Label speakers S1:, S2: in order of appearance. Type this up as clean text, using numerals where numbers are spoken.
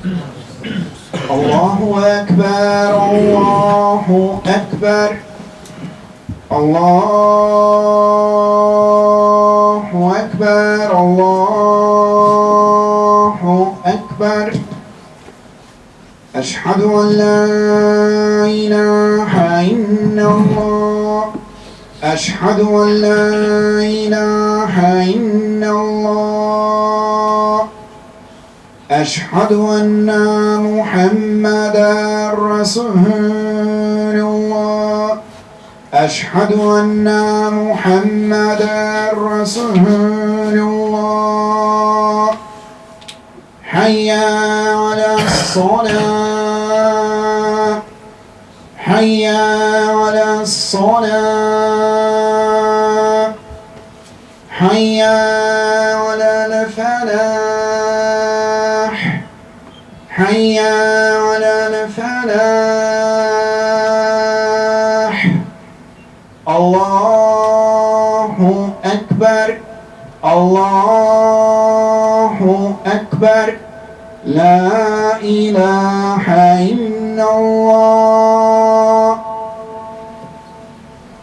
S1: الله أكبر الله أكبر الله أكبر الله أكبر. أشهد أن لا إله إلا الله أشهد أن لا إله إلا الله أشهد أن محمدا رسول الله أشهد أن محمدا رسول الله. حي على الصلاة حي على الصلاة حي على الفلاح حي على الفلاح. الله أكبر الله أكبر. لا إله إلا الله.